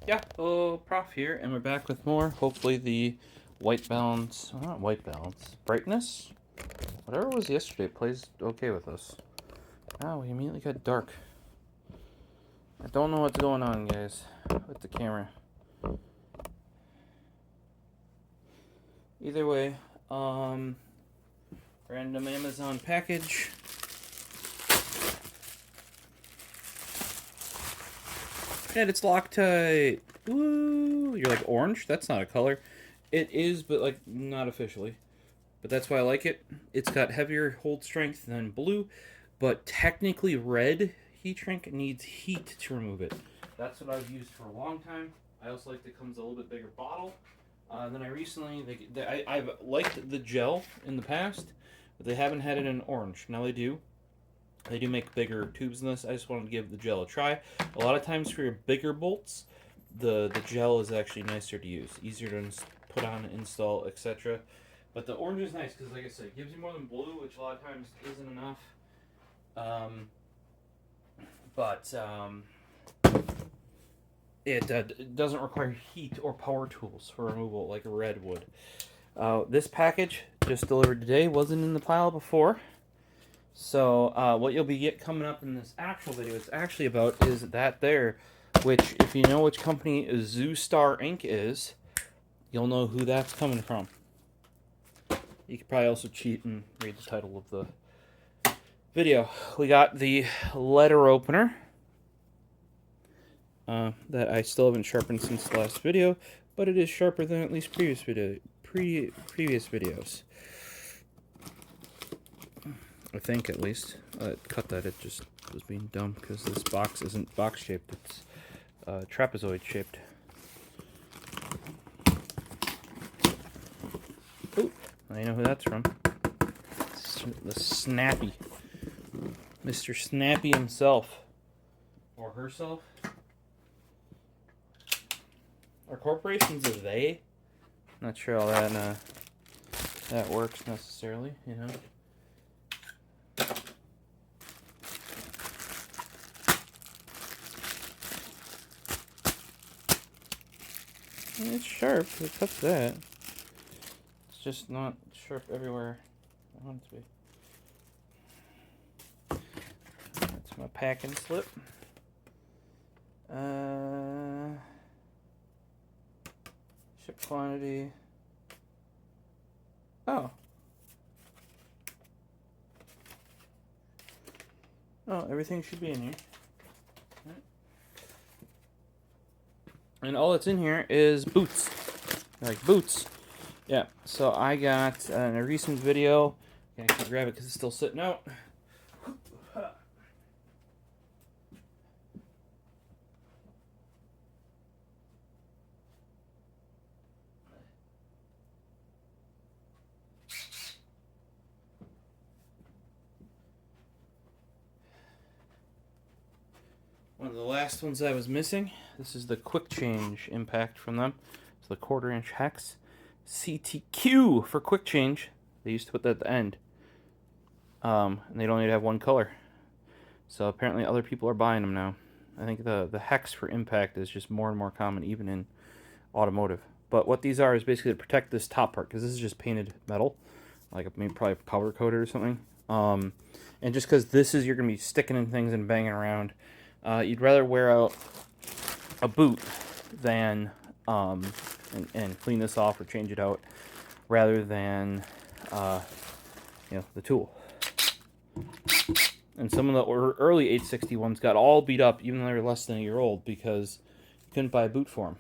Yeah, hello, Prof here, and we're back with more. Hopefully the white balance, well, not white balance, brightness, whatever it was yesterday plays okay with us. Wow, we immediately got dark. I don't know what's going on, guys, with the camera. Either way, random Amazon package. And it's Loctite. Ooh, you're like orange? That's not a color. It is, but like not officially. But that's why I like it. It's got heavier hold strength than blue, but technically red heat shrink needs heat to remove it. That's what I've used for a long time. I also like that it comes in a little bit bigger bottle. Then I recently, I've liked the gel in the past, but they haven't had it in orange. Now they do. They do make bigger tubes than this. I just wanted to give the gel a try. A lot of times for your bigger bolts, the gel is actually nicer to use, easier to put on, install, etc. But the orange is nice because, like I said, it gives you more than blue, which a lot of times isn't enough. But it doesn't require heat or power tools for removal like a red would. This package just delivered today wasn't in the pile before. So what you'll be coming up in this actual video it's actually about is that there, which if you know which company Zoostar Inc. is, you'll know who that's coming from. You could probably also cheat and read the title of the video. We got the letter opener that I still haven't sharpened since the last video, but it is sharper than at least previous videos. I think, at least. Cut that, it just was being dumb because this box isn't box shaped, it's trapezoid shaped. Ooh, I know who that's from. The Snappy. Mr. Snappy himself. Or herself. Are corporations a they? Not sure how that works necessarily, you know. It's sharp, it cuts that. It's just not sharp everywhere I want it to be. That's my packing slip. Ship quantity. Oh, everything should be in here. And all that's in here is boots. Like boots. Yeah, so I got in a recent video, I can grab it because it's still sitting out. One of the last ones I was missing. This is the quick change impact from them. It's the 1/4 inch hex. CTQ for quick change. They used to put that at the end. And they don't need to have one color. So apparently other people are buying them now. I think the hex for impact is just more and more common even in automotive. But what these are is basically to protect this top part, because this is just painted metal. Like maybe probably powder coated or something. And just because this is, you're going to be sticking in things and banging around, you'd rather wear out a boot than and clean this off or change it out rather than the tool. And some of the early 860 ones got all beat up even though they were less than a year old because you couldn't buy a boot for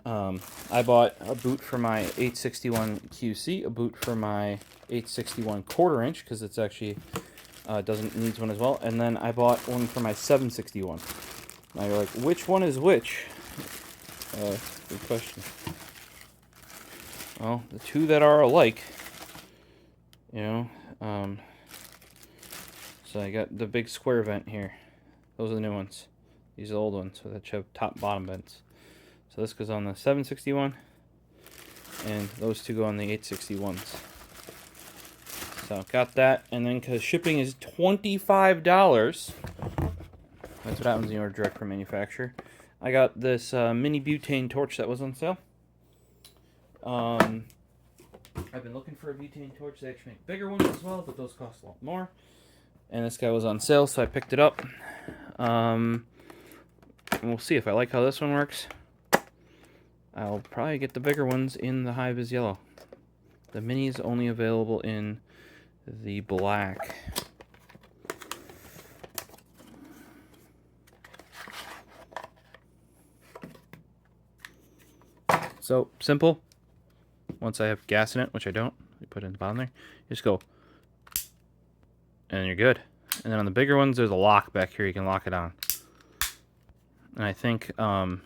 them. I bought a boot for my 861 QC, a boot for my 861 1/4 inch because it's actually needs one as well, and then I bought one for my 761. Now you're like, which one is which? Good question. Well, the two that are alike, you know. So I got the big square vent here. Those are the new ones. These are the old ones, so that have top bottom vents. So this goes on the 761, and those two go on the 861s. So got that, and then because shipping is $25, That's what happens when you order direct from manufacturer. I got this mini butane torch that was on sale. I've been looking for a butane torch. They actually make bigger ones as well, but those cost a lot more. And this guy was on sale, so I picked it up. And we'll see if I like how this one works. I'll probably get the bigger ones in the high-vis yellow. The mini is only available in the black. So, simple. Once I have gas in it, which I don't, you put it in the bottom there, you just go, and you're good. And then on the bigger ones, there's a lock back here. You can lock it on. And I think, could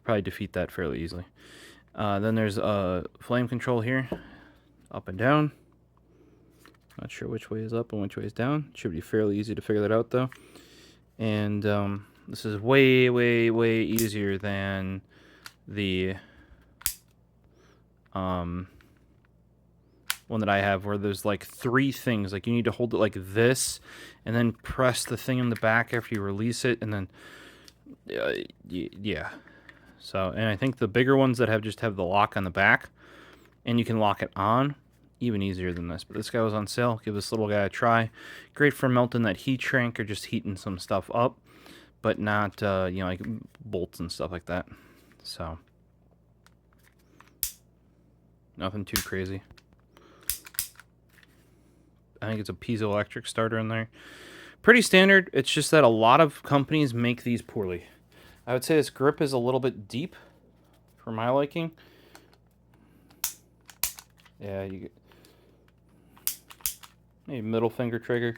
probably defeat that fairly easily. Then there's a flame control here, up and down. Not sure which way is up and which way is down. Should be fairly easy to figure that out, though. And this is way, way, way easier than the one that I have, where there's like 3 things. Like, you need to hold it like this, and then press the thing in the back after you release it, and then yeah. So, and I think the bigger ones that just have the lock on the back, and you can lock it on, even easier than this. But this guy was on sale. Give this little guy a try. Great for melting that heat shrink or just heating some stuff up, but not you know, like bolts and stuff like that. So nothing too crazy. I think it's a piezoelectric starter in there. Pretty standard. It's just that a lot of companies make these poorly. I would say this grip is a little bit deep for my liking. Yeah, you get maybe middle finger trigger.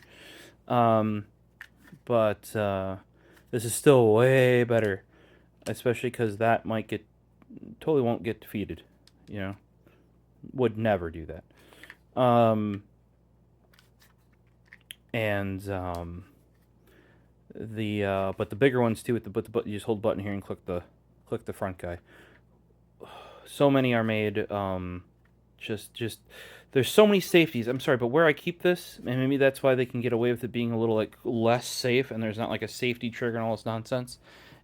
But this is still way better, especially because that might totally won't get defeated. You know, would never do that. But the bigger ones too, you just hold the button here and click the front guy. So many are made just there's so many safeties. I'm sorry, but where I keep this, and maybe that's why they can get away with it being a little like less safe, and there's not like a safety trigger and all this nonsense,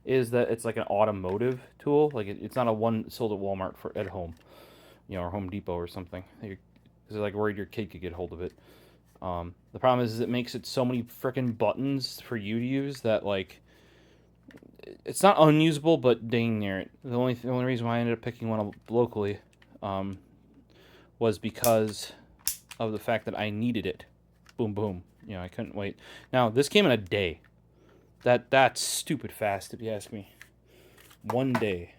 is that it's like an automotive tool. Like it's not a one sold at Walmart at home, you know, or Home Depot or something. Because they're like worried your kid could get hold of it. The problem is it makes it so many frickin' buttons for you to use that, like, it's not unusable, but dang near it. The only reason why I ended up picking one up locally was because of the fact that I needed it. Boom, boom. You know, I couldn't wait. Now, this came in a day. That's stupid fast, if you ask me. One day.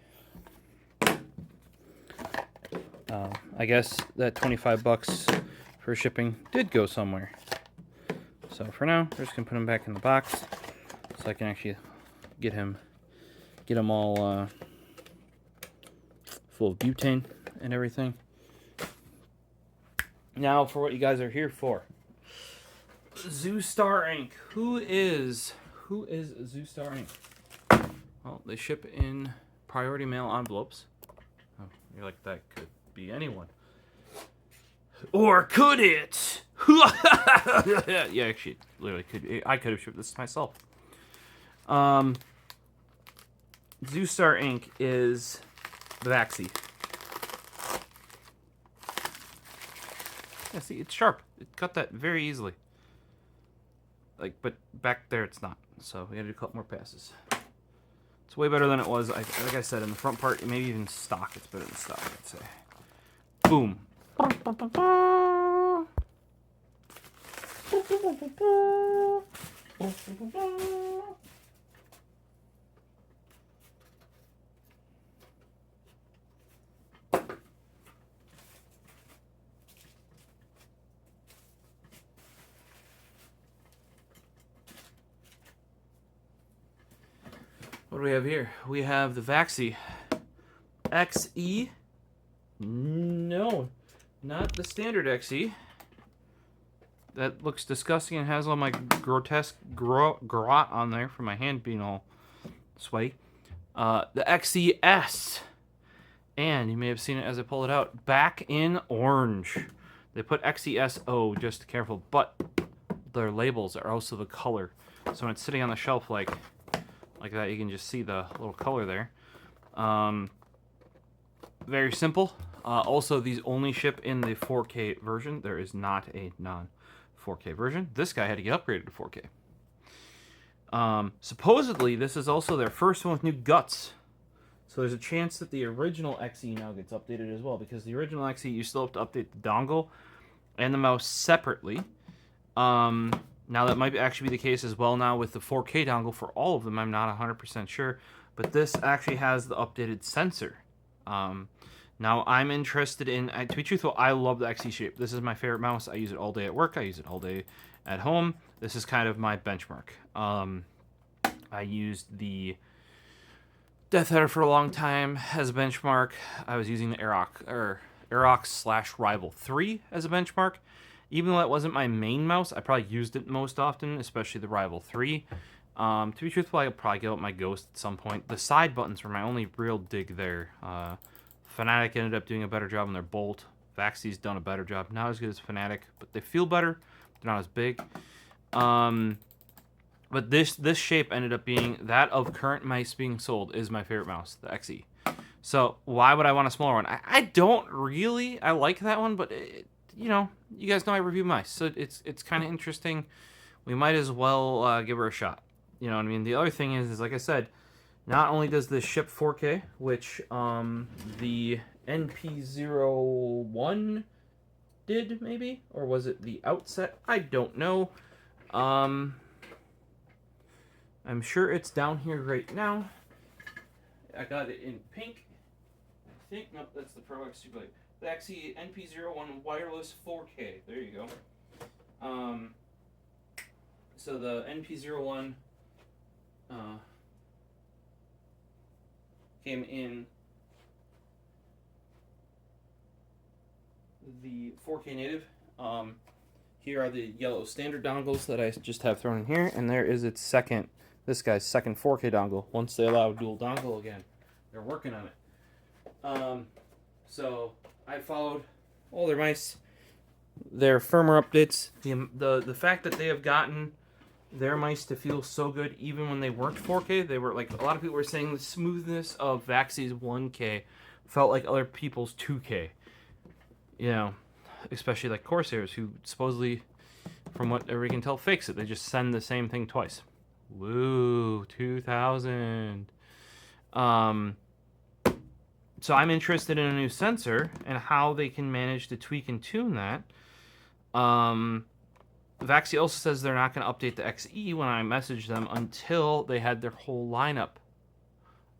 I guess that $25 for shipping did go somewhere. So for now, we're just gonna put him back in the box so I can actually get him all full of butane and everything. Now for what you guys are here for. Zoostar Inc. Who is Zoostar Inc? Well, they ship in priority mail envelopes. Oh, you're like, that could be anyone. Or could it? Yeah, actually, it literally could. I could have shipped this myself. Zoostar Inc. is the VAXEE. Yeah, see, it's sharp. It cut that very easily. Like, but back there it's not. So we gotta do a couple more passes. It's way better than it was. Like I said, in the front part, maybe even stock, it's better than stock, I'd say. Boom. What do we have here? We have the VAXEE XE. No, not the standard XE. That looks disgusting and has all my grotesque grot on there from my hand being all sweaty. The XES. And you may have seen it as I pull it out, back in orange. They put XESO, just careful, but their labels are also the color. So when it's sitting on the shelf like that, you can just see the little color there. Very simple. Also, these only ship in the 4K version. There is not a non-4K version. This guy had to get upgraded to 4K. Supposedly, this is also their first one with new guts. So there's a chance that the original XE now gets updated as well, because the original XE, you still have to update the dongle and the mouse separately. Now that might actually be the case as well now with the 4K dongle for all of them. I'm not 100% sure, but this actually has the updated sensor. Now I'm interested in, to be truthful, I love the XE shape. This is my favorite mouse. I use it all day at work. I use it all day at home. This is kind of my benchmark. I used the Death Adder for a long time as a benchmark. I was using the Aerox/Rival 3 as a benchmark. Even though that wasn't my main mouse, I probably used it most often, especially the Rival 3. To be truthful, I'll probably get out my Ghost at some point. The side buttons were my only real dig there. Fanatic ended up doing a better job on their Bolt. VAXEE's done a better job. Not as good as Fanatic, but they feel better. They're not as big. But this shape ended up being that of current mice being sold is my favorite mouse, the XE. So why would I want a smaller one? I don't really. I like that one, but you know, you guys know I review mice, so it's kind of interesting. We might as well give her a shot. You know what I mean? The other thing is like I said, not only does this ship 4K, which the NP01 did maybe, or was it the Outset? I don't know. I'm sure it's down here right now. I got it in pink. I think, nope, that's the Pro X2 blade. The VAXEE NP01 wireless 4K. There you go. So the NP01 came in the 4K native. Here are the yellow standard dongles that I just have thrown in here, and there is its second, this guy's second 4K dongle. Once they allow dual dongle again, they're working on it. So I followed all their mice, their firmware updates, the fact that they have gotten their mice to feel so good even when they weren't 4K. They were like, a lot of people were saying the smoothness of VAXEE's 1K felt like other people's 2K. You know, especially like Corsairs, who supposedly, from what everybody can tell, fakes it. They just send the same thing twice. Woo, 2000. So I'm interested in a new sensor and how they can manage to tweak and tune that. VAXEE also says they're not going to update the XE when I message them until they had their whole lineup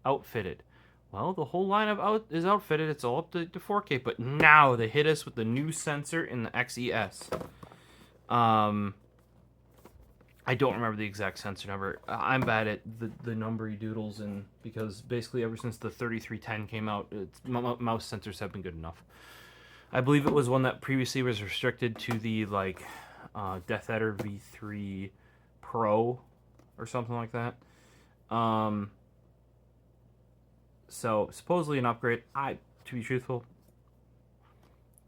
outfitted. Well, the whole lineup is outfitted. It's all up to 4K, but now they hit us with the new sensor in the XES. I don't remember the exact sensor number. I'm bad at the numbery doodles, and because basically ever since the 3310 came out, mouse sensors have been good enough. I believe it was one that previously was restricted to the like Death Adder V3 Pro or something like that. So supposedly an upgrade. To be truthful,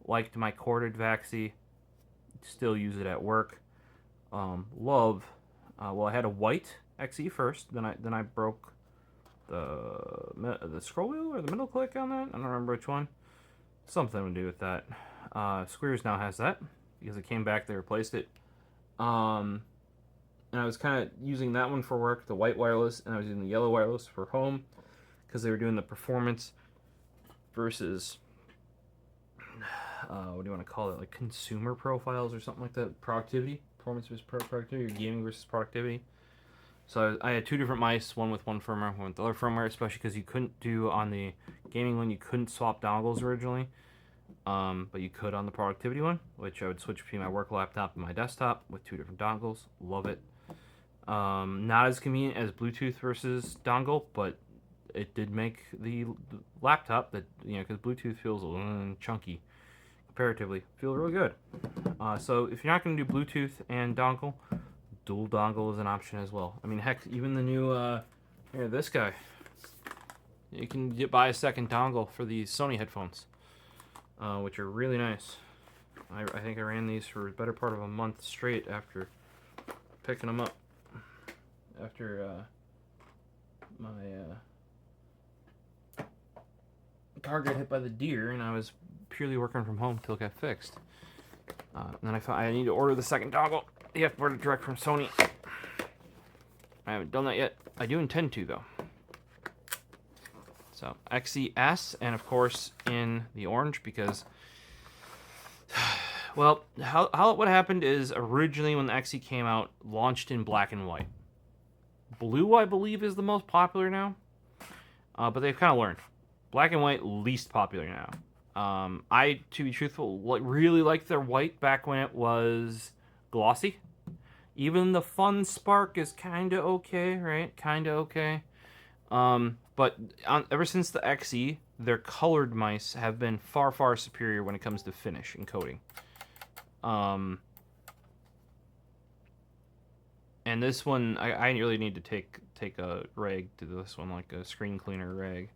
liked my corded VAXEE. Still use it at work. Well, I had a white XE first. Then I broke the scroll wheel or the middle click on that. I don't remember which one. Something to do with that. Squares now has that because it came back. They replaced it. And I was kind of using that one for work, the white wireless, and I was using the yellow wireless for home because they were doing the performance versus what do you want to call it, like consumer profiles or something like that, productivity, performance versus productivity, or gaming versus productivity. So I had two different mice, one with one firmware, one with the other firmware, especially because you couldn't do on the gaming one, you couldn't swap dongles originally, but you could on the productivity one, which I would switch between my work laptop and my desktop with two different dongles. Love it. Not as convenient as Bluetooth versus dongle, but it did make the laptop that, you know, because Bluetooth feels a little chunky comparatively, feel really good. So if you're not going to do Bluetooth and dongle, dual dongle is an option as well. I mean, heck, even the new here, this guy, You can buy a second dongle for these Sony headphones, which are really nice. I think I ran these for a better part of a month straight after picking them up. After my car got hit by the deer, and I was purely working from home till it got fixed. And then I thought I need to order the second dongle. You have to order direct from Sony. I haven't done that yet. I do intend to, though. So, XES, and of course in the orange, because, well, what happened is originally when the XE came out, launched in black and white. Blue, I believe, is the most popular now, but they've kind of learned. Black and white, least popular now. I, to be truthful, really liked their white back when it was glossy. Even the Fun Spark is kind of okay, right? Kind of okay. But ever since the XE, their colored mice have been far, far superior when it comes to finish and coating. And this one, I really need to take a rag to this one, like a screen cleaner rag,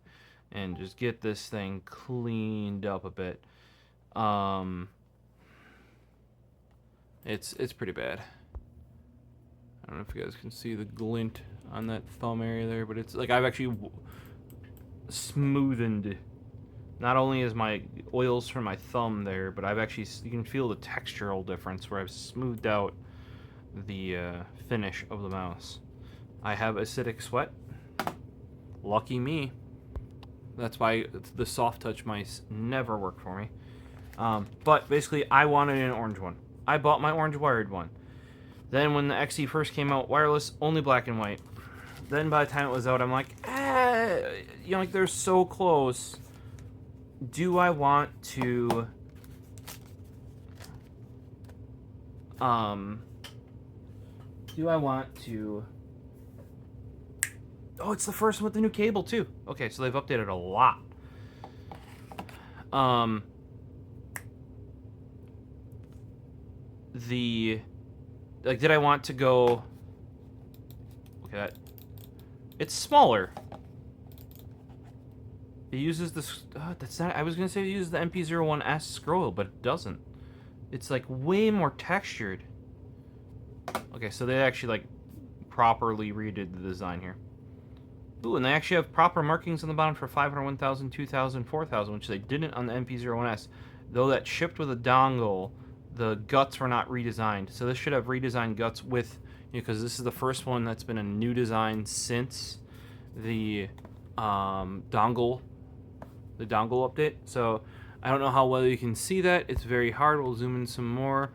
and just get this thing cleaned up a bit. It's pretty bad. I don't know if you guys can see the glint on that thumb area there, but it's like I've actually smoothened. Not only is my oils from my thumb there, but I've actually, you can feel the textural difference where I've smoothed out the finish of the mouse. I have acidic sweat. Lucky me. That's why the soft touch mice never work for me. But basically, I wanted an orange one. I bought my orange wired one. Then when the XE first came out, wireless, only black and white. Then by the time it was out, I'm like, you know, like they're so close. Do I want to, oh, it's the first one with the new cable too. Okay, so they've updated a lot. Did I want to go, look at that. It's smaller. It uses this, that's not, I was going to say it uses the MP01S scroll, but it doesn't. It's like way more textured. Okay, so they actually like properly redid the design here. Ooh, and they actually have proper markings on the bottom for 500, 1000, 2000, 4000, which they didn't on the MP01S. Though that shipped with a dongle, the guts were not redesigned. So this should have redesigned guts with, because this is the first one that's been a new design since the dongle update. So I don't know how well you can see that. It's very hard. We'll zoom in some more.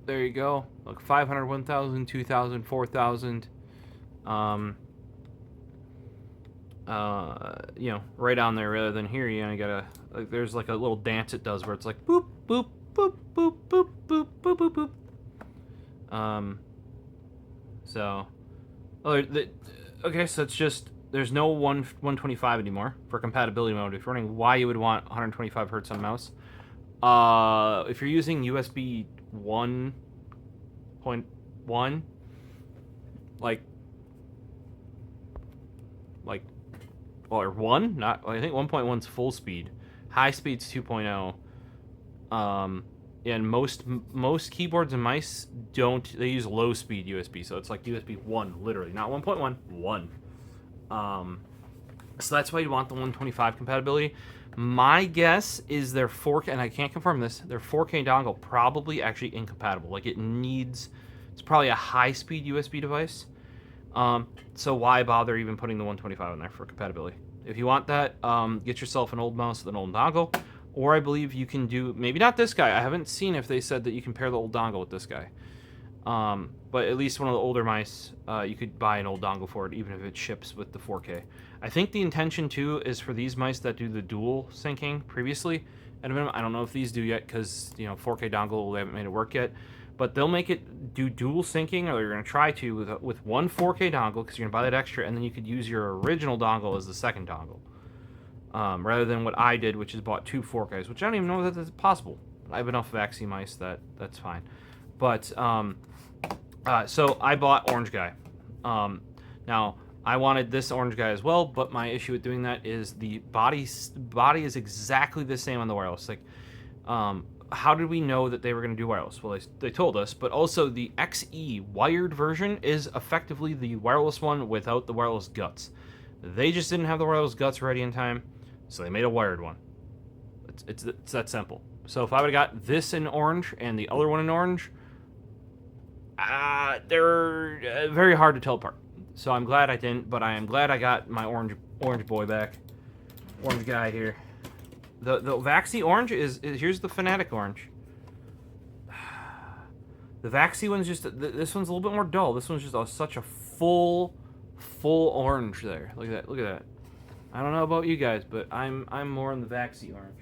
There you go. Look, 500, 1000, 2000, 4000. You know, right on there rather than here. You know, you gotta, like, there's like a little dance it does where it's like boop, boop, boop, boop, boop, boop, boop, boop, boop. So, okay, so it's just, there's no 125 anymore for compatibility mode. If you're wondering why you would want 125 hertz on a mouse, if you're using USB 1.1, or 1, not, I think 1.1's full speed. High speed's 2.0. And most keyboards and mice don't, they use low speed USB, so it's like USB 1, literally, not 1.1, 1. So that's why you want the 125 compatibility. My guess is their 4K, and I can't confirm this, their 4K dongle probably actually incompatible. Like it needs, it's probably a high speed USB device. So why bother even putting the 125 in there for compatibility? If you want that, get yourself an old mouse with an old dongle, or I believe you can do, maybe not this guy. I haven't seen if they said that you can pair the old dongle with this guy. But at least one of the older mice, you could buy an old dongle for it, even if it ships with the 4K. I think the intention too is for these mice that do the dual syncing previously. At a minimum, I don't know if these do yet because, you know, 4K dongle, they haven't made it work yet. But they'll make it do dual syncing, or you're going to try to with one 4K dongle because you're going to buy that extra, and then you could use your original dongle as the second dongle. Rather than what I did, which is bought two 4Ks, which I don't even know that that's possible. I have enough VAXEE mice that's fine. But, so I bought Orange Guy. Now, I wanted this orange guy as well, but my issue with doing that is the body is exactly the same on the wireless. Like, how did we know that they were going to do wireless? Well, they told us, but also the XE wired version is effectively the wireless one without the wireless guts. They just didn't have the wireless guts ready in time, so they made a wired one. It's that simple. So if I would have got this in orange and the other one in orange, they're very hard to tell apart. So I'm glad I didn't, but I am glad I got my orange boy back. Orange guy here. The VAXEE orange is here's the Fanatic orange. The VAXEE one's just, this one's a little bit more dull. This one's just such a full orange there. Look at that. I don't know about you guys, but I'm more on the VAXEE orange.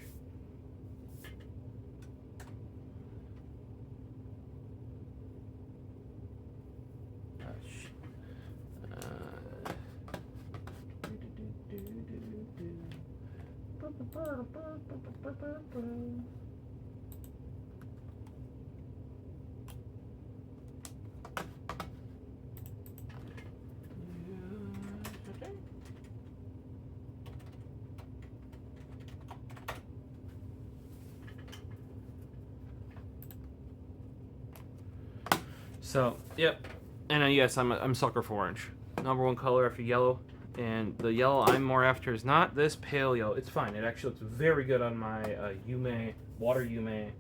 So, yep. And yes, I'm a sucker for orange. Number one color after yellow. And the yellow I'm more after is not this pale yellow. It's fine. It actually looks very good on my Yume, Water Yume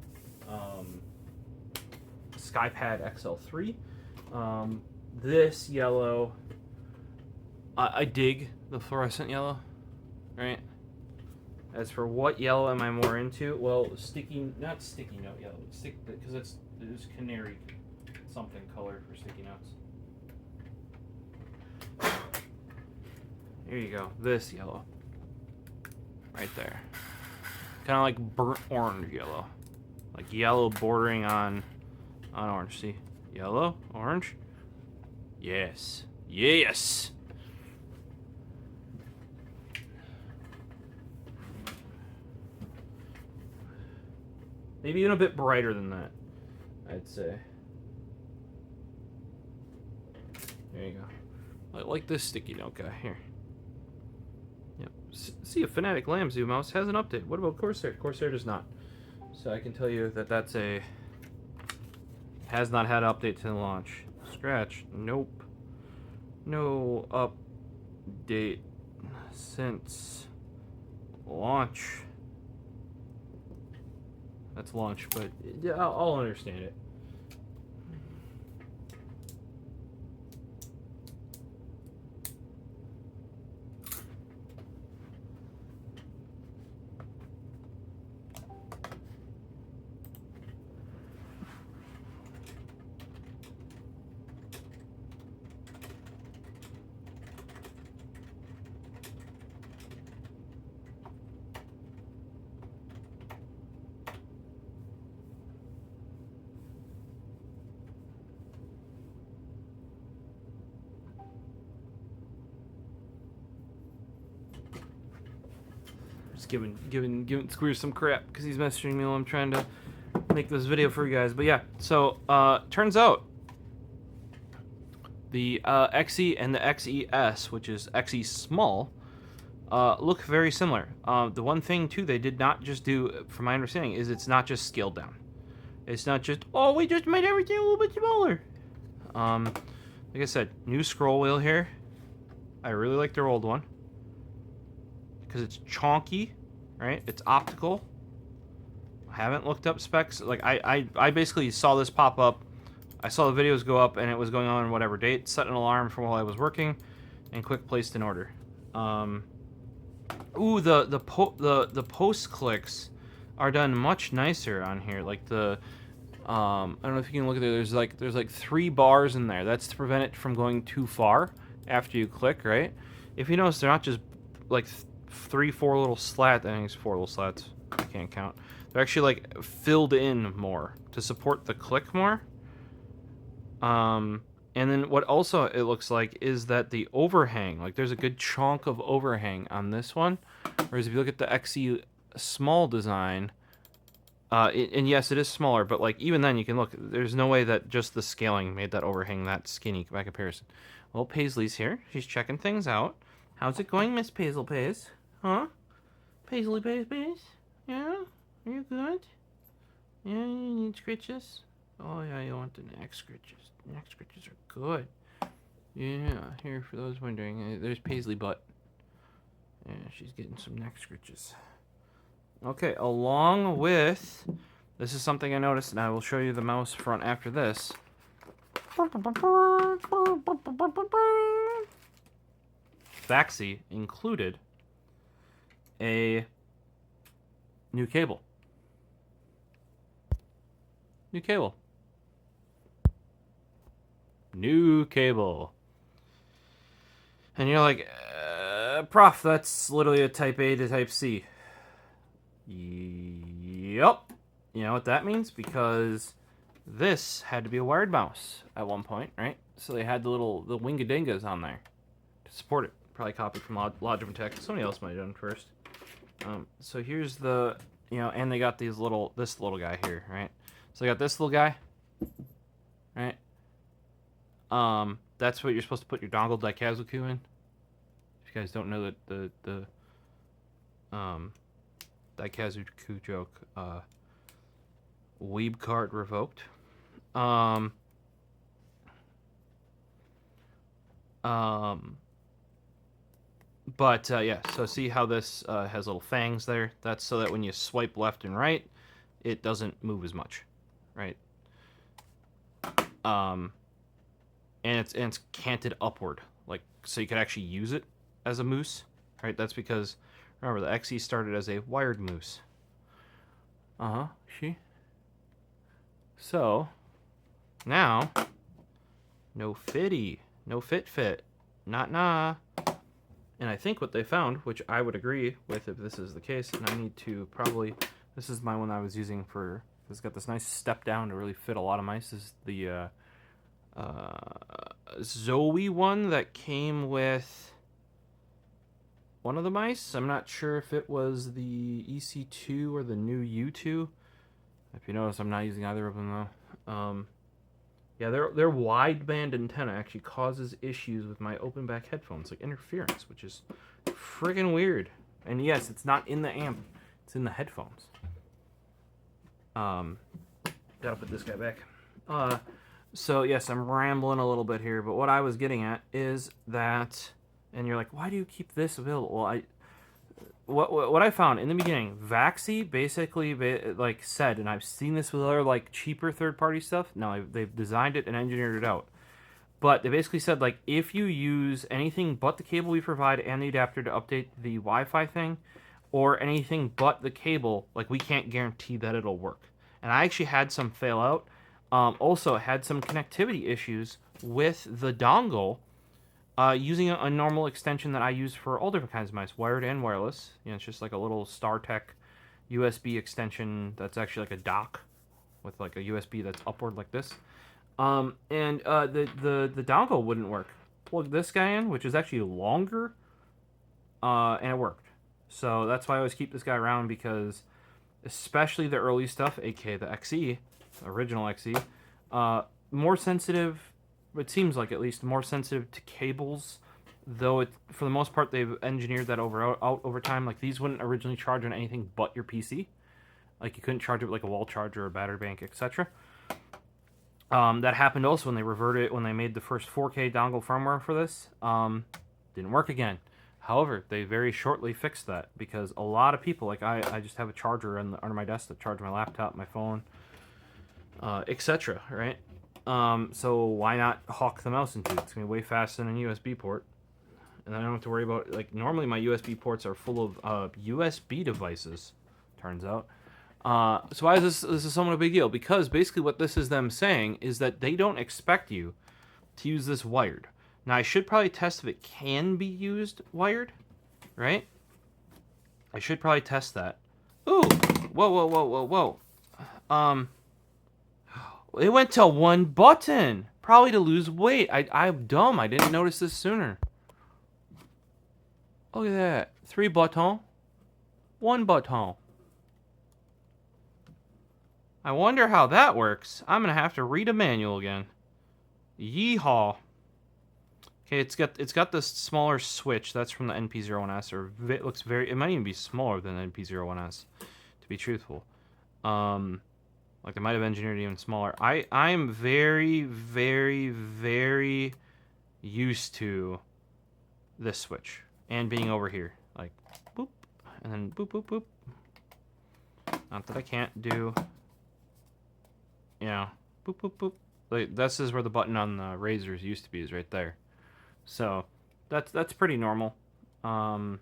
Skypad XL3. This yellow, I dig the fluorescent yellow, right? As for what yellow am I more into? Well, not sticky note yellow, because it's canary something color for sticky notes. Here you go. This yellow. Right there. Kind of like burnt orange yellow. Like yellow bordering on orange. See? Yellow? Orange? Yes. Yes! Maybe even a bit brighter than that, I'd say. There you go. I like this sticky note guy here. Yep. See, a Fanatic Lamb Zoom mouse has an update. What about Corsair? Corsair does not. So I can tell you that that's has not had an update to launch. Scratch. Nope. No update since launch. That's launch, but yeah, I'll understand it. Just giving Squeers some crap because he's messaging me while I'm trying to make this video for you guys. But yeah, so turns out the XE and the XES, which is XE small, look very similar. The one thing too they did not just do, from my understanding, is it's not just scaled down. It's not just, oh, we just made everything a little bit smaller. Like I said, new scroll wheel here. I really like their old one because it's chonky, right? It's optical. I haven't looked up specs. Like I basically saw this pop up. I saw the videos go up and it was going on whatever date. Set an alarm for while I was working, and quick placed an order. Ooh, the post clicks are done much nicer on here. Like the I don't know if you can look at there. There's like 3 bars in there. That's to prevent it from going too far after you click, right? If you notice, they're not just like 3-4 little slats. I think it's 4 little slats. I can't count. They're actually like filled in more to support the click more. And then what also it looks like is that the overhang, like there's a good chunk of overhang on this one. Whereas if you look at the XE small design, And yes, it is smaller, but like even then, you can look. There's no way that just the scaling made that overhang that skinny by comparison. Well, Paisley's here. She's checking things out. How's it going, Miss Paisley Pays? Huh? Paisley Pays? Yeah? Are you good? Yeah, you need scritches? Oh yeah, you want the neck scritches. Neck scritches are good. Yeah, here for those wondering, there's Paisley butt. Yeah, she's getting some neck scritches. Okay, along with, this is something I noticed, and I will show you the mouse front after this. VAXEE included a new cable. New cable. New cable. And you're like, Prof, that's literally a Type A to Type C. Yep. You know what that means? Because this had to be a wired mouse at one point, right? So they had the wingadingas on there to support it. Probably copied from Logitech Tech. Somebody else might have done first. So here's the, and they got this little guy here, right? So they got this little guy, right? That's what you're supposed to put your dongle Daikazuku in. If you guys don't know that the Daikazuku joke, Weeb card revoked. Yeah, so see how this has little fangs there? That's so that when you swipe left and right, it doesn't move as much, right? And it's canted upward, like, so you could actually use it as a moose, right? That's because, remember, the XE started as a wired moose. See? So, now, no fitty, no fit, nah. And I think what they found, which I would agree with if this is the case, and I need to probably, this is my one I was using for, it's got this nice step down to really fit a lot of mice, this is the Zoe one that came with one of the mice. I'm not sure if it was the EC2 or the new U2. If you notice, I'm not using either of them though. Yeah, their wideband antenna actually causes issues with my open back headphones, like interference, which is friggin' weird. And yes, it's not in the amp, it's in the headphones. Gotta put this guy back. So yes, I'm rambling a little bit here, but what I was getting at is that, and you're like, why do you keep this available? Well, what I found in the beginning, VAXEE basically like said, and I've seen this with other like cheaper third-party stuff. Now they've designed it and engineered it out, but they basically said like if you use anything but the cable we provide and the adapter to update the Wi-Fi thing, or anything but the cable, like we can't guarantee that it'll work. And I actually had some fail out. Also had some connectivity issues with the dongle. Using a normal extension that I use for all different kinds of mice, wired and wireless. It's just like a little StarTech USB extension that's actually like a dock with like a USB that's upward like this. The dongle wouldn't work. Plug this guy in, which is actually longer, and it worked. So that's why I always keep this guy around, because especially the early stuff, aka the XE, original XE, more sensitive. It seems like at least more sensitive to cables, though it, for the most part, they've engineered that out over time. Like these wouldn't originally charge on anything but your PC. Like you couldn't charge it with like a wall charger or a battery bank, etc. That happened also when they reverted it, when they made the first 4K dongle firmware for this. Didn't work again. However, they very shortly fixed that, because a lot of people, like I just have a charger under my desk to charge my laptop, my phone, etc. Right? So why not hawk the mouse into it? It's going to be way faster than a USB port. And I don't have to worry about, like, normally my USB ports are full of USB devices, turns out. So why is this is somewhat a big deal? Because basically what this is them saying is that they don't expect you to use this wired. Now, I should probably test if it can be used wired, right? I should probably test that. Ooh! Whoa. It went to one button. Probably to lose weight. I'm dumb. I didn't notice this sooner. Look at that. 3 button. 1 button. I wonder how that works. I'm gonna have to read a manual again. Yeehaw. Okay, it's got this smaller switch. That's from the NP01S, or it looks very. It might even be smaller than the NP01S, to be truthful. Like they might have engineered it even smaller. I'm very, very, very used to this switch and being over here, like boop, and then boop, boop, boop. Not that I can't do, you know, boop, boop, boop. Like this is where the button on the razors used to be, is right there. So that's pretty normal. I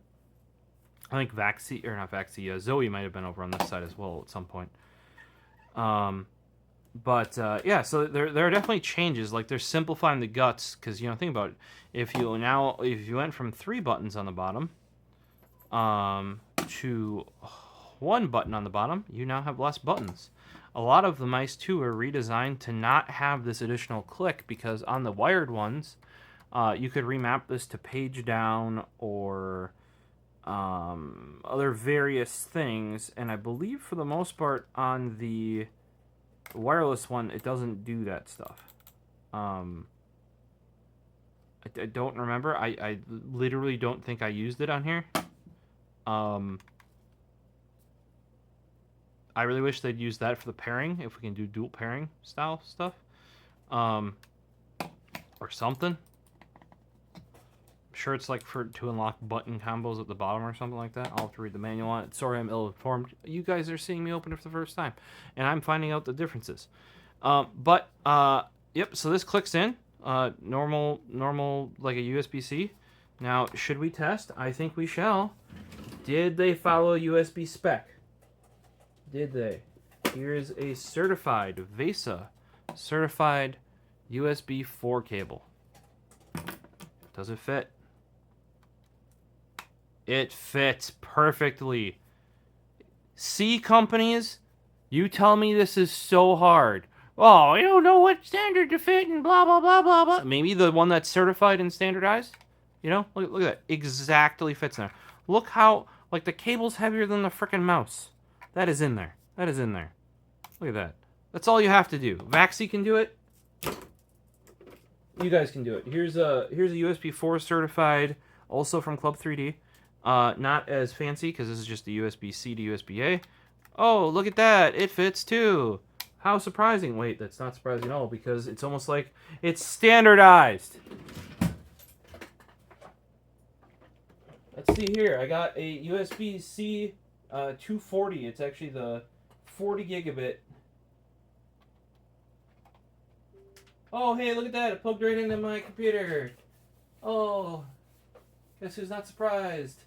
think VAXEE, or not VAXEE, Zoe might have been over on this side as well at some point. Yeah, so there are definitely changes. Like they're simplifying the guts, because you know, think about it. If you went from 3 buttons on the bottom, to 1 button on the bottom, you now have less buttons. A lot of the mice too are redesigned to not have this additional click, because on the wired ones, you could remap this to page down or other various things, and I believe for the most part on the wireless one it doesn't do that stuff. I don't remember. I literally don't think I used it on here. I really wish they'd use that for the pairing, if we can do dual pairing style stuff, or something. I'm sure it's like to unlock button combos at the bottom or something like that. I'll have to read the manual on it. Sorry, I'm ill-informed. You guys are seeing me open it for the first time, and I'm finding out the differences. Yep. So this clicks in, normal like a USB-C. Now, should we test? I think we shall. Did they follow USB spec? Did they? Here's a certified VAXEE certified USB 4 cable. Does it fit? It fits perfectly. C companies, you tell me this is so hard. Oh, I don't know what standard to fit and blah, blah, blah, blah, blah. Maybe the one that's certified and standardized? You know? Look at that. Exactly fits in there. Look how, like, the cable's heavier than the frickin' mouse. That is in there. That is in there. Look at that. That's all you have to do. VAXEE can do it. You guys can do it. Here's a USB 4 certified, also from Club 3D. Not as fancy, because this is just the USB-C to USB-A. Oh, look at that. It fits too. How surprising. Wait, that's not surprising at all, because it's almost like it's standardized. Let's see here. I got a USB-C 240. It's actually the 40 gigabit. Oh, hey, look at that. It plugged right into my computer. Oh, guess who's not surprised?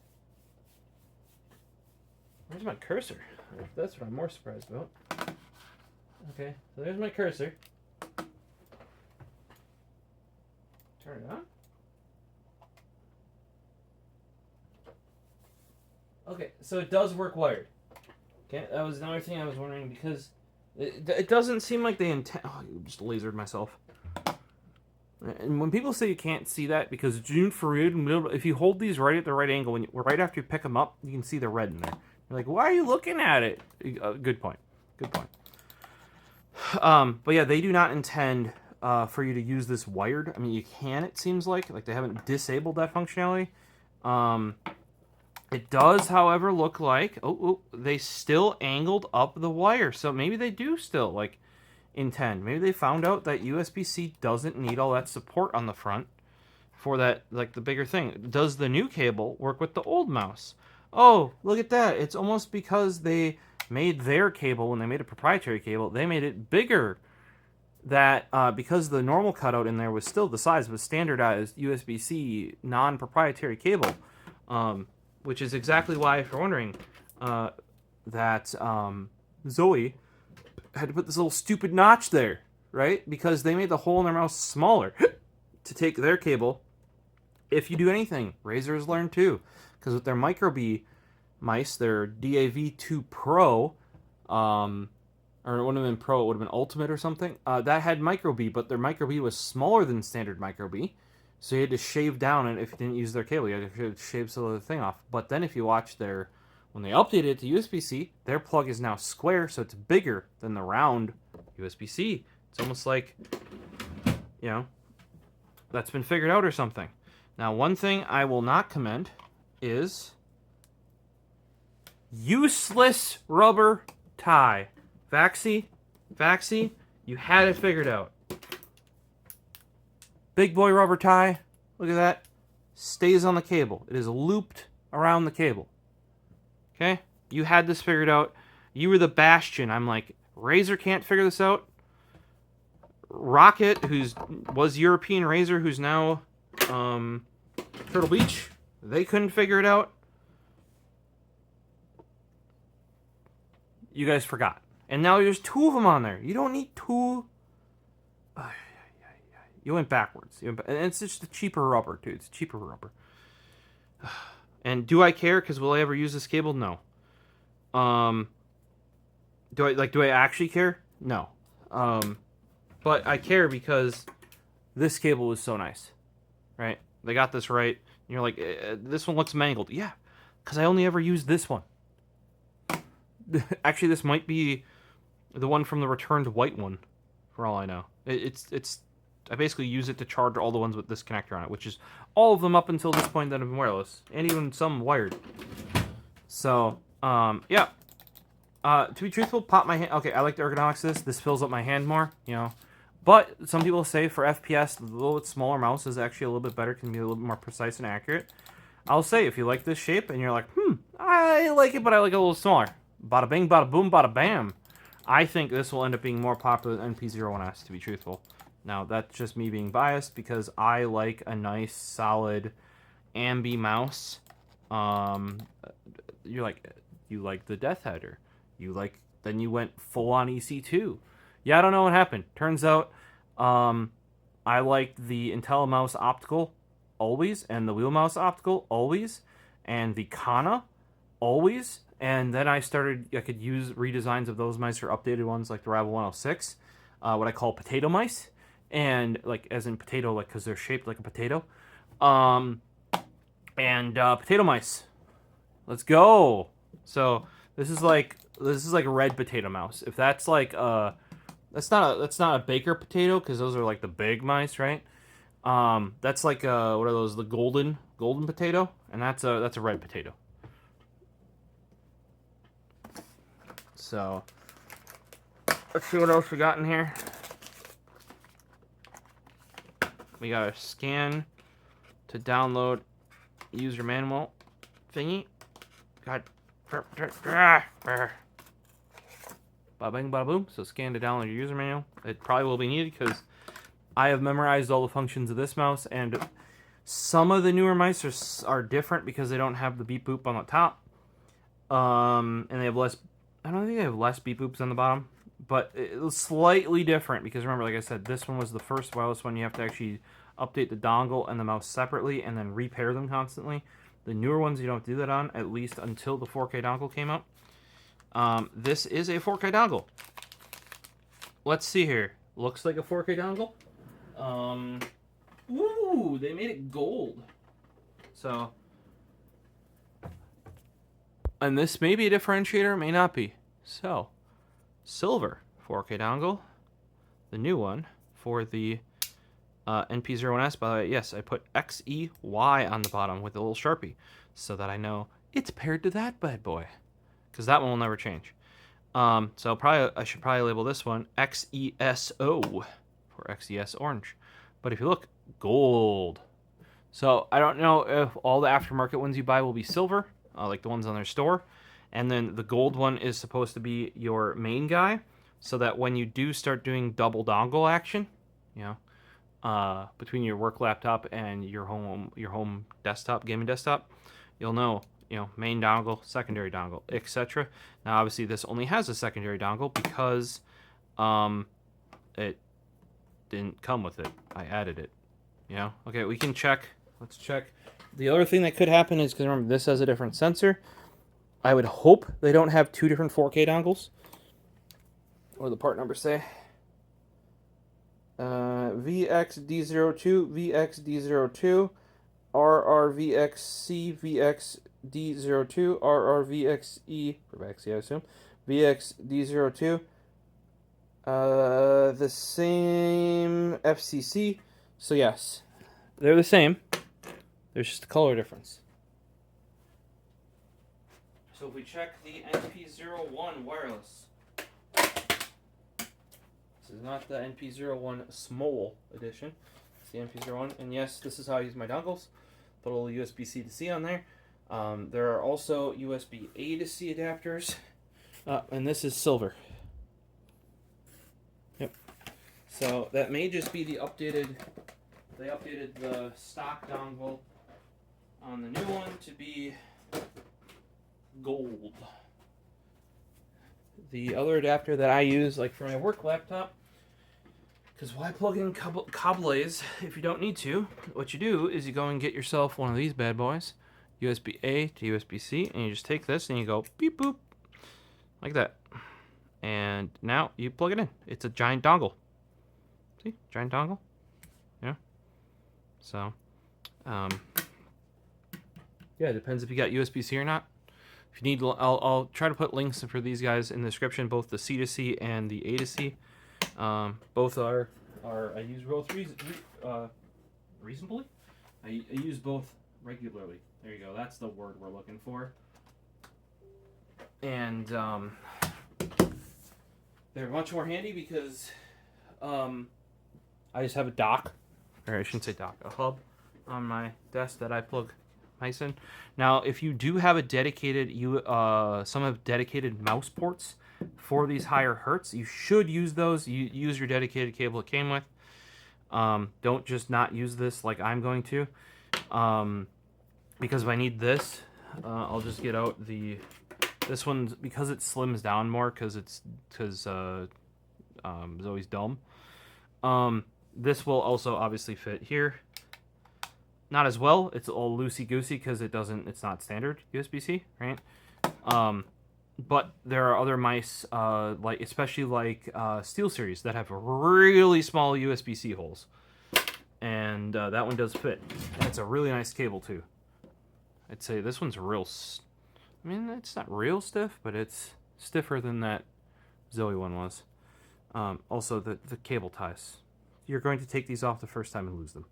Where's my cursor? That's what I'm more surprised about. Okay, so there's my cursor. Turn it on. Okay, so it does work wired. Okay, that was another thing I was wondering, because it doesn't seem like they intend... Oh, I just lasered myself. And when people say you can't see that because it's infrared, if you hold these right at the right angle, right after you pick them up, you can see the red in there. You're like, why are you looking at it? Good point. Good point. But yeah, they do not intend for you to use this wired. I mean, you can, it seems like they haven't disabled that functionality. It does, however, look like they still angled up the wire. So maybe they do still like intend. Maybe they found out that USB-C doesn't need all that support on the front for that, like the bigger thing. Does the new cable work with the old mouse? Oh, look at that. It's almost because they made their cable, when they made a proprietary cable, they made it bigger. That because the normal cutout in there was still the size of a standardized USB-C non-proprietary cable, which is exactly why, if you're wondering, that Zoe had to put this little stupid notch there, right? Because they made the hole in their mouse smaller to take their cable. If you do anything, Razer's learned too, because with their Micro B mice, their DAV2 Pro, or it wouldn't have been Pro, it would have been Ultimate or something, that had Micro B, but their Micro B was smaller than standard Micro B, so you had to shave down, and if you didn't use their cable, you had to shave some of the thing off. But then if you watch their When they updated it to USB-C, their plug is now square, so it's bigger than the round USB-C. It's almost like, you know, that's been figured out or something. Now, one thing I will not commend is useless rubber tie. VAXEE, you had it figured out. Big boy rubber tie, look at that, stays on the cable. It is looped around the cable. Okay? You had this figured out. You were the bastion. I'm like, Razer can't figure this out. Roccat, was European Razer, who's now Turtle Beach, they couldn't figure it out. You guys forgot. And now there's 2 of them on there. You don't need 2. You went backwards. And it's just the cheaper rubber, dude. It's cheaper rubber. And do I care? Because will I ever use this cable? No. Do I actually care? No. But I care because this cable was so nice, right? They got this right. And you're like, this one looks mangled. Yeah, because I only ever used this one. Actually, this might be the one from the returned white one, for all I know. I basically use it to charge all the ones with this connector on it, which is all of them up until this point that have been wireless, and even some wired. So, yeah. To be truthful, pop my hand. Okay, I like the ergonomics of this. This fills up my hand more, you know. But some people say for FPS, the little bit smaller mouse is actually a little bit better, can be a little bit more precise and accurate. I'll say, if you like this shape and you're like, I like it, but I like it a little smaller. Bada bing, bada boom, bada bam. I think this will end up being more popular than NP01S, to be truthful. Now, that's just me being biased because I like a nice, solid ambi mouse. You like the Death Header. Then you went full on EC2. Yeah, I don't know what happened. Turns out, I liked the IntelliMouse optical always, and the Wheel Mouse optical always, and the Kana always. And then I could use redesigns of those mice or updated ones like the Rival 106, what I call potato mice. And like, as in potato, like, because they're shaped like a potato. Potato mice. Let's go. So this is like a red potato mouse. If that's like that's not a baker potato, because those are like the big mice, right? That's like what are those? The golden potato, and that's a red potato. So let's see what else we got in here. We got a scan to download user manual thingy. God. Bada bing, bada boom. So scan to download your user manual. It probably will be needed because I have memorized all the functions of this mouse, and some of the newer mice are different because they don't have the beep boop on the top. And they have less. I don't think they have less beep boops on the bottom, but it's slightly different because remember, like I said, this one was the first wireless one. You have to actually update the dongle and the mouse separately and then repair them constantly. The newer ones you don't have to do that on, at least until the 4K dongle came out. This is a 4K dongle. Let's see here. Looks like a 4K dongle. Ooh, they made it gold. So, and this may be a differentiator, may not be. So, silver 4K dongle. The new one for the NP01S. By the way, yes, I put XEY on the bottom with a little Sharpie so that I know it's paired to that bad boy, because that one will never change. So I should probably label this one XESO for XES orange. But if you look, gold. So I don't know if all the aftermarket ones you buy will be silver, like the ones on their store. And then the gold one is supposed to be your main guy, so that when you do start doing double dongle action, you know, between your work laptop and your home desktop, gaming desktop, you'll know, you know, main dongle, secondary dongle, etc. Now, obviously, this only has a secondary dongle because it didn't come with it. I added it. You know? Okay, we can check. Let's check. The other thing that could happen is, because remember, this has a different sensor. I would hope they don't have two different 4K dongles. What do the part numbers say? VXD02, VXD02, RRVXC, VX RXD02, RRVXE, for VAXEE, I assume, VXD02, the same FCC, so yes, they're the same, there's just a color difference. So if we check the NP01 wireless, this is not the NP01 small edition, it's the NP01, and yes, this is how I use my dongles. Put a little USB-C to C on there. There are also USB-A to C adapters, and this is silver. Yep. So that may just be the updated. They updated the stock dongle on the new one to be gold. The other adapter that I use, like for my work laptop, because why plug in cables if you don't need to? What you do is you go and get yourself one of these bad boys, USB-A to USB-C, and you just take this and you go beep boop, like that. And now you plug it in. It's a giant dongle. See? Giant dongle? Yeah. So, yeah, it depends if you got USB-C or not. If you need, I'll try to put links for these guys in the description, both the C to C and the A to C. Both are I use both reasonably. I use both regularly. There you go. That's the word we're looking for. And they're much more handy because I just have a dock, or I shouldn't say dock, a hub on my desk that I plug mice in. Now, if you do have a dedicated, some have dedicated mouse ports for these higher hertz, you should use those. You use your dedicated cable it came with. Don't just not use this like I'm going to, because if I need this, I'll just get out this one, because it slims down more, because Zoe's dumb. This will also obviously fit here. Not as well. It's all loosey-goosey because it's not standard USB-C, right? But there are other mice, especially SteelSeries, that have really small USB-C holes. And that one does fit. And it's a really nice cable, too. I'd say this one's I mean, it's not real stiff, but it's stiffer than that Zoe one was. Also, the cable ties. You're going to take these off the first time and lose them.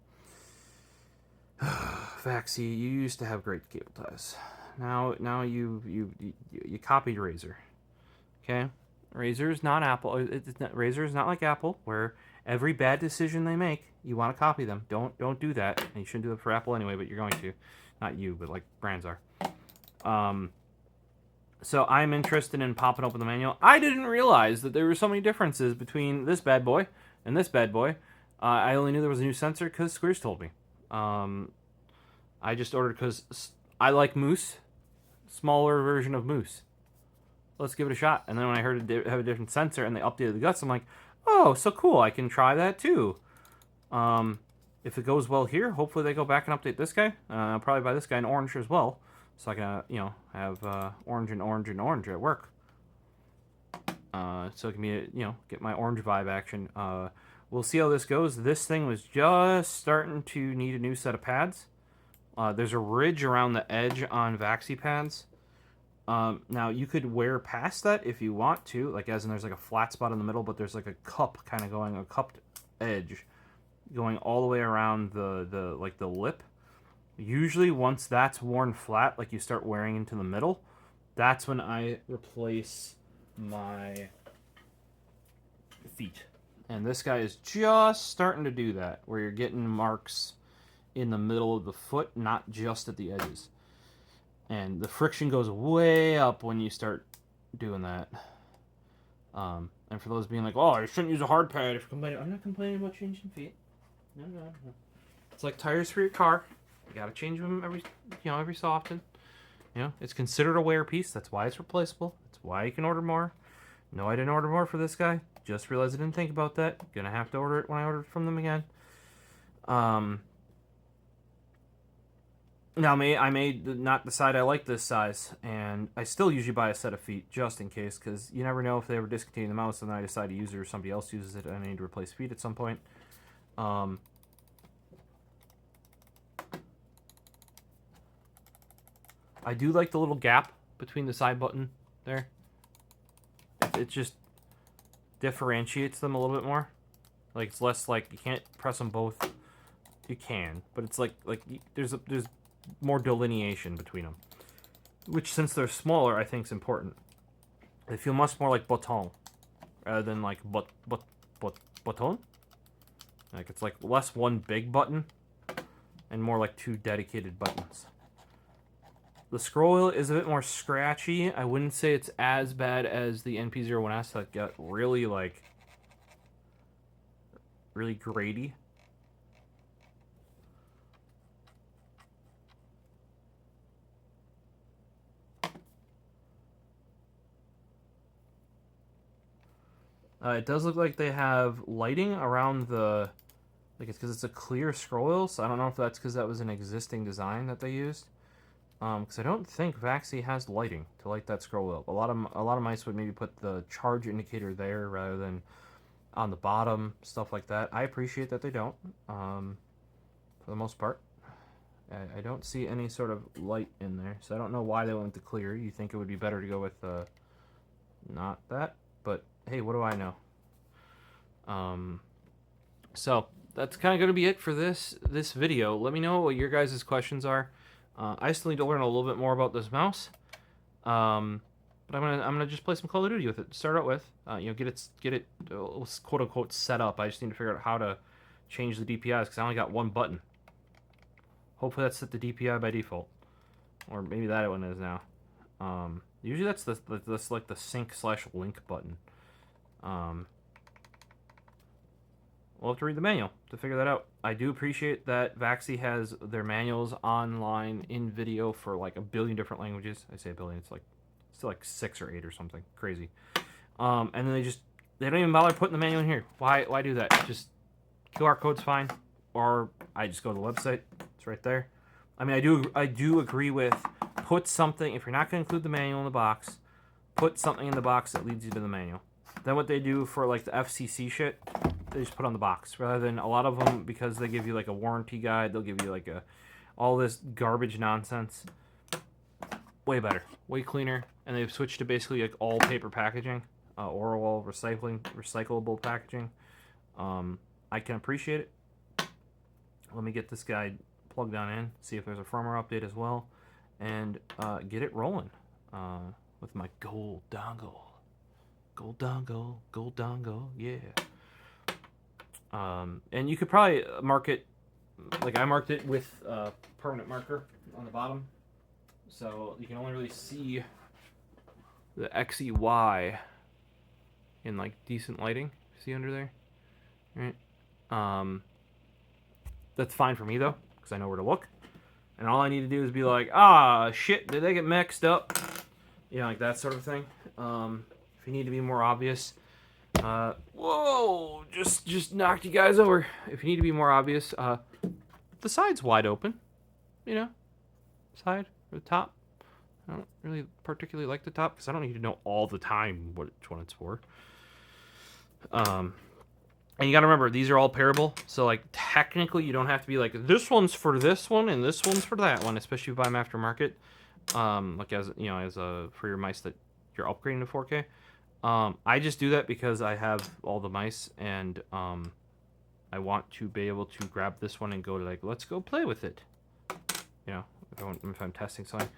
VAXEE, you used to have great cable ties. Now you copied Razer. Okay, Razer is not Apple. Razer is not like Apple, where every bad decision they make, you want to copy them. Don't do that. And you shouldn't do it for Apple anyway, but you're going to. Not you, but like brands are. So I'm interested in popping open the manual. I didn't realize that there were so many differences between this bad boy and this bad boy. I only knew there was a new sensor because Squares told me. I just ordered because I like Moose, smaller version of Moose. Let's give it a shot. And then when I heard it have a different sensor and they updated the guts, I'm like, oh, so cool. I can try that too. If it goes well here, hopefully they go back and update this guy. I'll probably buy this guy in orange as well, so I can, have orange and orange and orange at work. So it can be, get my orange vibe action. We'll see how this goes. This thing was just starting to need a new set of pads. There's a ridge around the edge on VAXEE pads. Now, you could wear past that if you want to, like as in there's like a flat spot in the middle, but there's like a cup kind of going, a cupped edge going all the way around the lip. Usually once that's worn flat, like you start wearing into the middle, that's when I replace my feet. And this guy is just starting to do that, where you're getting marks in the middle of the foot, not just at the edges. And the friction goes way up when you start doing that. And for those being like, oh, you shouldn't use a hard pad if you're complaining. I'm not complaining about changing feet. No. It's like tires for your car. You gotta change them every so often. It's considered a wear piece. That's why it's replaceable. That's why you can order more. No, I didn't order more for this guy. Just realized I didn't think about that. Gonna have to order it when I order it from them again. Now, I may not decide I like this size, and I still usually buy a set of feet just in case, because you never know if they ever discontinue the mouse and then I decide to use it or somebody else uses it and I need to replace feet at some point. I do like the little gap between the side button there. It just differentiates them a little bit more. Like, it's less like you can't press them both. You can, but it's like there's more delineation between them, which, since they're smaller, I think is important. They feel much more like bouton rather than like bouton. Like, it's like less one big button and more like two dedicated buttons. The scroll wheel is a bit more scratchy. I wouldn't say it's as bad as the NP01S that got really grady. It does look like they have lighting around the... Like, it's because it's a clear scroll wheel, so I don't know if that's because that was an existing design that they used. Because I don't think VAXEE has lighting to light that scroll wheel. A lot of mice would maybe put the charge indicator there rather than on the bottom, stuff like that. I appreciate that they don't, for the most part. I don't see any sort of light in there, so I don't know why they went to clear. You think it would be better to go with not that, but hey, what do I know? So that's kind of going to be it for this video. Let me know what your guys' questions are. I still need to learn a little bit more about this mouse, but I'm gonna just play some Call of Duty with it to start out with. You know, get it quote unquote set up. I just need to figure out how to change the DPIs because I only got one button. Hopefully that's set the DPI by default, or maybe that one is now. Usually that's like the sync/link button. We'll have to read the manual to figure that out. I do appreciate that VAXEE has their manuals online in video for like a billion different languages. I say a billion, it's still like 6 or 8 or something crazy. And then they don't even bother putting the manual in here. Why do that? Just QR code's fine, or I just go to the website. It's right there. I mean, I do agree with, put something, if you're not going to include the manual in the box, put something in the box that leads you to the manual. Then what they do for like the FCC shit, they just put on the box, rather than a lot of them, because they give you like a warranty guide, they'll give you like all this garbage nonsense. Way better, way cleaner, and they've switched to basically like all paper packaging, or all recyclable packaging. I can appreciate it. Let me get this guy plugged on in, see if there's a firmware update as well, and get it rolling with my gold dongle. Gold dongle, yeah. And you could probably mark it, like I marked it with a permanent marker on the bottom, so you can only really see the XEY in like decent lighting. See under there, right? That's fine for me though, because I know where to look, and all I need to do is be like, ah, shit, did they get mixed up? You know, like that sort of thing. If you need to be more obvious, whoa, just knocked you guys over. If you need to be more obvious, the side's wide open, you know, side or the top. I don't really particularly like the top because I don't need to know all the time which one it's for. And you gotta remember, these are all pairable, so like technically you don't have to be like, this one's for this one and this one's for that one, especially if you buy them aftermarket. Like, as you know, for your mice that you're upgrading to 4K. I just do that because I have all the mice, and I want to be able to grab this one and go to like, let's go play with it. You know, if I'm testing something.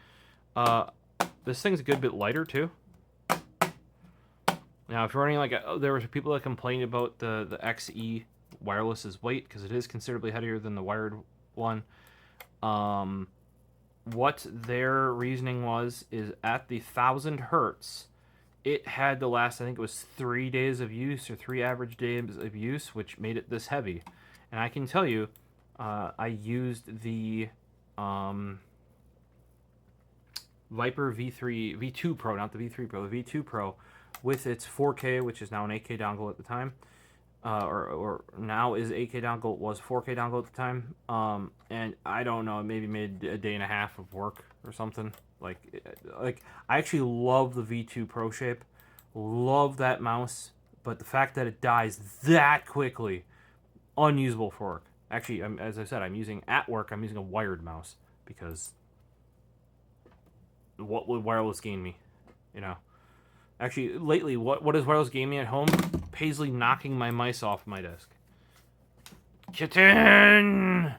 This thing's a good bit lighter too. Now, if you're running like there were people that complained about the XE wireless's weight because it is considerably heavier than the wired one. What their reasoning is at the 1000 hertz, it had to last, I think it was 3 days of use or 3 average days of use, which made it this heavy. And I can tell you, I used the Viper V2 Pro, not the V3 Pro, the V2 Pro, with its 4K, which is now an 8K dongle at the time, or now is 8K dongle, was 4K dongle at the time, and I don't know, it maybe made a day and a half of work or something. Like I actually love the V2 Pro shape, love that mouse, but the fact that it dies that quickly, unusable for work. Actually, as I said, I'm using a wired mouse because what would wireless gain me? You know. Actually, lately, what has wireless gained me at home? Paisley knocking my mice off my desk. Kitten!